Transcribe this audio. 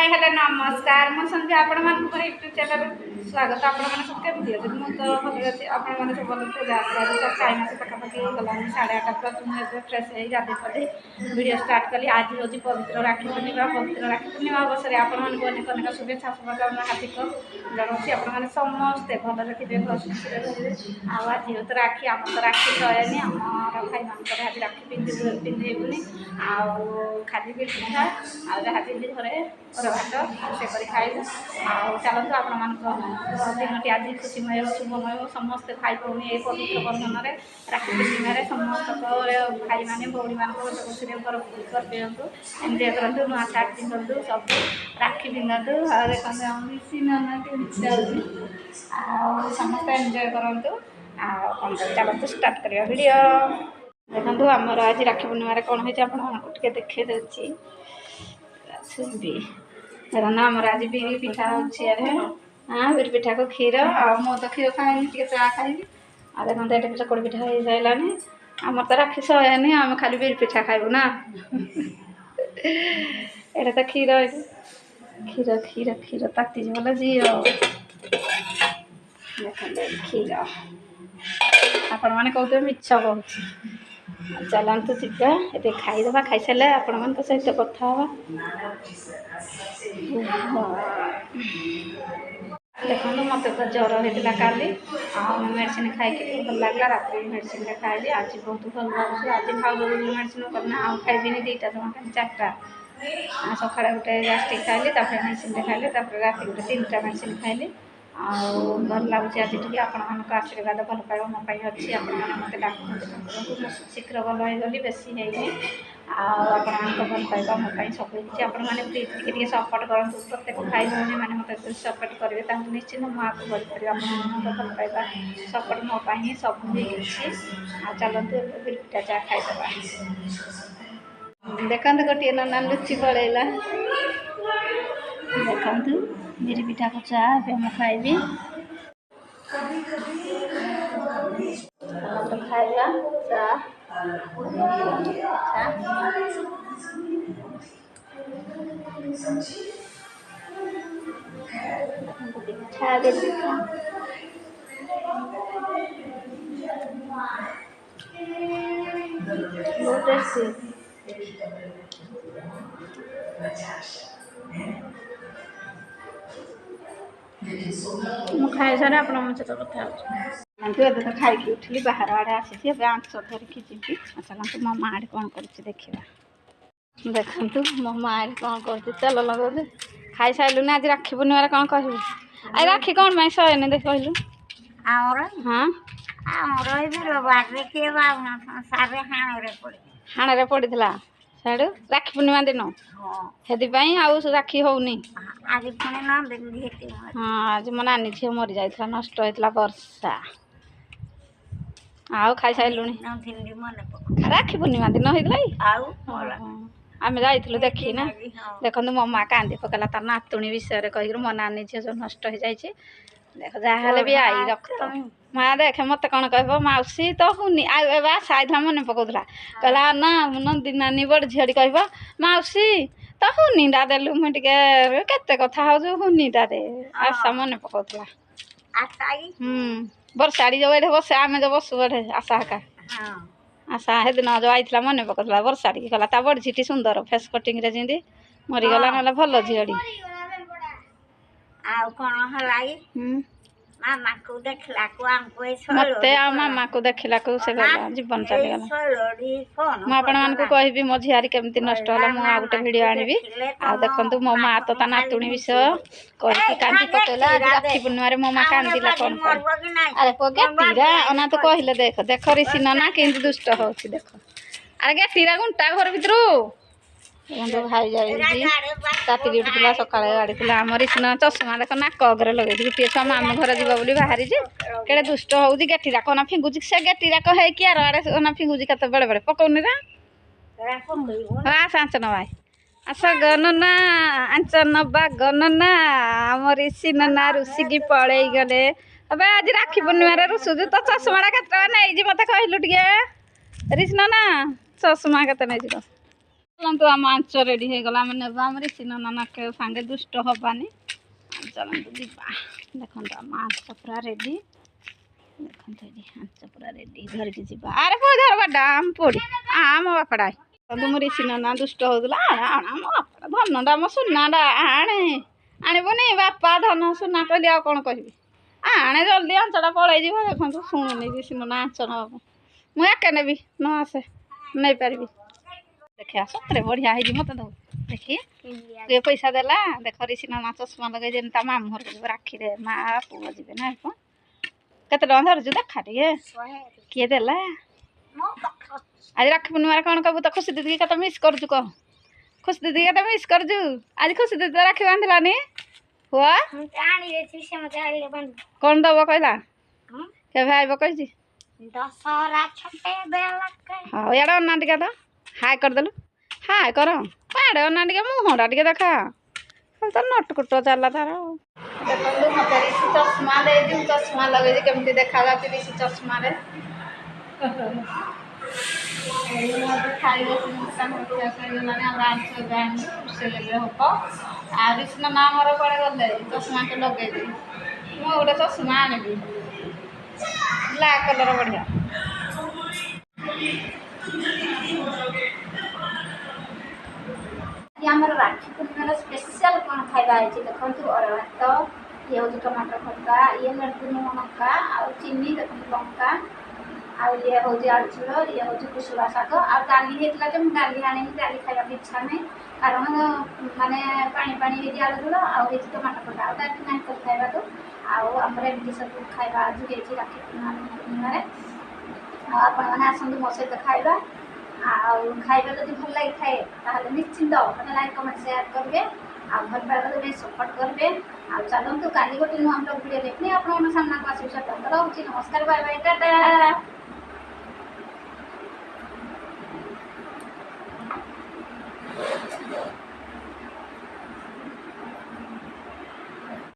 Hi hello नमस्कार मु संध्या आपण मान को यूट्यूब चैनल स्वागत आपण मान सब केमती अछि मु तो भल अछि आपण मान सब भल से जात्रा सब टाइम से पका पकी गलानी 8:30 पर तुम फ्रेश हे गाधे पदे वीडियो स्टार्ट कली आज होची पवित्र राखी पूर्णिमा अवसर आपण मान को अनेक अनेक शुभेच्छा शुभकामना हार्दिक जनाउछि आपण मान समस्त भल रखिबे खुशी रहिबे आज तो राखी आम तो राखी सयनी आम भाई मान आज राखी पिंधेबुनी खाली पिठा आ जहाँ पिंधि घरे और भात से कर खाइबू चलते आपण दिनटी आज खुशीमय शुभमय समस्त भाई भौणी ये पवित्र बंधन में राखी पूर्णिम समस्त भाई मैंने भौणी मान कर दिंतु एंजय करूँ नुआ सार्ट पिंधु सब राखी पिंधु समस्त एंजय करूँ चलते स्टार्ट करिया वीडियो देखो आमर आज राखी पूर्णिम कौन होती आपको देखे देखी देखना आमर आज बिरी पिठा अच्छे हाँ बिरी पिठा को क्षीर मु तो क्षीर खाएनी टे चा खाइबी आ देखते ये चकड़ी पिठा हो सारानी आमर तो राखी सहेनी आम खाली बिरी पिठा खाइबू ना ये तो क्षीर क्षीर क्षीर क्षीर ताती बोला जी देखते क्षीर आपण मैंने कहते मिछ कहूँ चलतु जीवा ये खाईदे खाई सारे आपण मान सहित कथा देखो मत तो ज्वर होता काली मेडिसिन खाई भल लगला रात मेडिसिन खाइली आज बहुत भल लगे आज भाव मेडिसिन करना आउ खाइबी दीटा जमा खाई 4टा सका गोटे गास्ट्रिक खाइली मेडिसिन खाइली रात गोटे 3टा मेडिसिन खाइली भल लगुच आज टी आपण आशीर्वाद भल पाइबा मो अच्छी मत डाक शीघ्र भल हो गली बेसी है आप भल पाइबा मो सब किसी आपने सपोर्ट करूँ प्रत्येक भाई भौणी मैंने मतलब सपोर्ट करेंगे निश्चित मुझे भल भल पाइबा सपोर्ट मो सब किसी चलते बिरपिठा चा खाईदे देखते गोटे नना लुचि पड़ेगा देखु बिरी पिठा को चा मुझे खाइबी खाइबा चा पिठा बिरी पिठा बहुत टेस्टी खाई सारे आप सहित कथा तो खाई उठली बाहर आड़े आसी आंच धरिकी जी चलते मो माँ कौन कर देखा देखु मो माँ कौन कर तेल लगे खाई सारे आज राखी पूर्णिम कौन कहू आई राखी कौन मैं सहेनी देख कहलु हाँ हाणे पड़ा साड़ू राखी पूर्णिमा दिन हेपाई आउ राखी होनी हाँ आज मो नानी झील मरी जाता नष्ट होता वर्षा आउ खाई सारू राखी पूर्णिमा दिन होता आम जाइलु देखी ना देखो मो माँ कांदी पकला तार नातुणी विषय कह मो नानी झील जो नष्ट हो जाए देख जहाँ भी आई रक्त माँ देख मत कौन कह मौसी तो हुनी साइड मन पकौला कहला ना नंदी नानी बड़ झील कह मौसी तो हुनीटा देलु मुझे केते कथा हो हुनीटा दे आशा मन पकौला बरसाड़ी जो ये बस आम जो बसु बड़े आशा का आशा हे दिन जो आई मन पकौला बरसाड़ी कहला ता बड़ झीटी सुंदर फेस कटिंग रे जी मरीगला ना भल झीड़ी मत मामा को देखला से जीवन चलीगला मुझे कहबी मो झील केमती नष्ट है मुझे गोटे भिड आनी आ देखो मो माँ तो नातुणी विषय कही कांदी पकड़ा राखी पूर्णिम मो माँ कांदिला कौन अरे गेटीरा अना तो कहले देख देख ऋषि नना कि दुष्ट हो देख अरे गेटीरा घंटा घर भर भाई जाइए राति उठा सका गाड़ी आम ऋषि चषमा देख नाक अग्रे लगे गोटे छुआ मामू घर जीव बोली बाहरी केड़े दुष्ट हो गेटीरा कना फिंगुची से गेटीरा कहे कि आर आड़े कना फिंगुची कत बेले बेले पकौनी आस आंच नवा आस गणना आंच नवा गणना आम ऋषि नना रुषिकी पड़े गले अब आज राखी पूर्णिम रुषुचु तो चषमा केत नहीं मत कहलु टे ऋषि नना चषमा केत नहीं चलतु आम आंच रेडी हो गला नेबा आम ऋषि नना के सांगे दुष्ट हबानी चलतु जीवा देखो आम आंच पूरा रेडी देखो आंच पूरा रेडी घर की जीवा अरे पुओ धर बाडा आम पोड़ी आम बापड़ा तुम ऋषि नना दुष्ट होगा आम बापड़ा धनटा आम सुनाटा आणे आणबुनि बापा धन सुना कहली आ कौन कह आणे जल्दी आंचटा पलि देखो शुणुनि ऋषि नना आंच ना मुझे नेबी न आसे नहीं पारि देखिए सतरे बढ़िया है मत दो देखिए ये पैसा देला देख ऋषि नना चश्मा लगे जेन मामू घर को राखी रे माँ पुओ जी ना केते टका धरछु देखा टे किए देला आज राखी पूर्णिमा कौन कहू तो खुशी दीदी के मिस करछु कह खुशी दीदी के मिस करछु आज खुशी दीदी राखी बांधलानी हुआ कौन दब कहला के भाई कही हाँ यार अना टिका तो हाय करदेलु हाय कर पाड़े अना टे मुहटा टे देखा तो नटकुट चला तार देखो मत ऋषि चश्मा दे चश्मा लगे केमती देखा ऋषि चश्मा खाई हम आ ऋषि नना आमर कड़े गले चश्मा के लगे मु गोटे चश्मा आनबी ब्लैक कलर बढ़िया आमर राखी पूर्णिमार स्पेशल कौन खाଇବା है देखो अरवा भात ये हूँ टमाटर खटा ये लड्डू लंका आ चीनी देखो लंका ये हूँ आलू झोल ये हूँ कुसुला शाग आ डाली होता जो डाली आनी डाली खावा इच्छा नहीं कारण माने पानी पानी हो आलू झोल आई टमाटर खटा डाली ना कर खावा तो आमर एमती सब खावा आज राखी पूर्णिमार आपने आसतु मो सहित खावा खाइबा जब भल लगी थाए निश्चिंत मैंने लाइक कमेंट शेयर करेंगे भल पाइबा सपोर्ट करेंगे चलतु काली गोटे नुआ ब्लॉग वीडियो देखने आप सामना को आस रोचे नमस्कार बाय बाय टाटा।